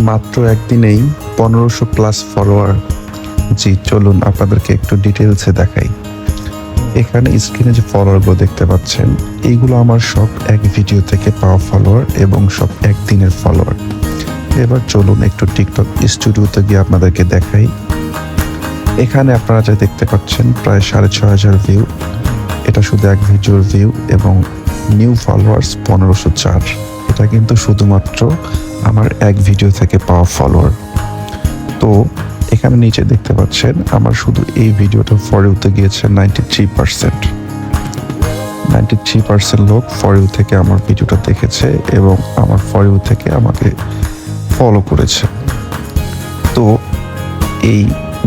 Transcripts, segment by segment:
মাত্র একদিনেই 1500 plus follower. জি চলুন আপনাদেরকে একটু ডিটেলসে দেখাই। এখানে স্ক্রিনে যে ফলোয়ারগুলো দেখতে পাচ্ছেন, এইগুলো আমার সব এক ভিডিও থেকে পাওয়া ফলোয়ার এবং সব একদিনের ফলোয়ার। এবার চলুন একটু টিকটক স্টুডিওতে গিয়ে আপনাদেরকে দেখাই। এখানে আপনারা যা দেখতে পাচ্ছেন প্রায় 6500 ভিউ। এটা শুধু এক ভিডিওর ভিউ এবং নিউ ফলোয়ার্স 1504। এটা কিন্তু শুধুমাত্র আমার এক ভিডিও থেকে পাওয়া ফলোয়ার। তো এখানে নিচে দেখতে পাচ্ছেন আমার শুধু এই ভিডিওটা ফর ইউতে গিয়েছে 93% লোক ফর ইউ থেকে আমার ভিডিওটা দেখেছে এবং আমার ফর ইউ থেকে আমাকে ফলো করেছে। তো এই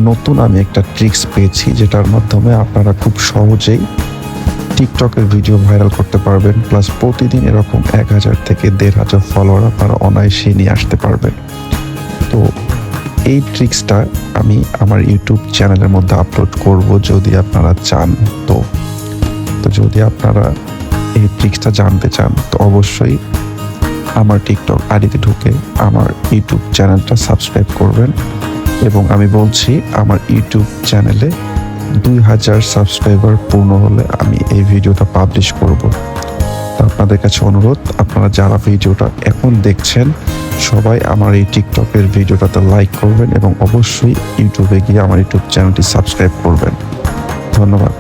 নতুন আমি একটা ট্রিক্স পেয়েছি, যেটার মাধ্যমে আপনারা খুব সহজেই টিকটকের ভিডিও ভাইরাল করতে পারবেন, প্লাস প্রতিদিন এরকম 1000 থেকে 1500 ফলোয়ার আপনারা অনায়াসে নিয়ে আসতে পারবেন। তো এই ট্রিক্সটা আমি আমার ইউটিউব চ্যানেলের মধ্যে আপলোড করব যদি আপনারা চান। তো যদি আপনারা এই ট্রিক্সটা জানতে চান তো অবশ্যই আমার টিকটক আইডিতে ঢুকে আমার ইউটিউব চ্যানেলটা সাবস্ক্রাইব করবেন। এবং আমি বলছি আমার ইউটিউব চ্যানেলে 2000 সাবস্ক্রাইবার পূর্ণ হলে আমি এই ভিডিওটা পাবলিশ করব। তো আপনাদের কাছে অনুরোধ, আপনারা যারা ভিডিওটা এখন দেখছেন সবাই আমার এই টিকটকের ভিডিওটাতে লাইক করবেন এবং অবশ্যই ইউটিউবে গিয়ে আমার ইউটিউব চ্যানেলটি সাবস্ক্রাইব করবেন। ধন্যবাদ।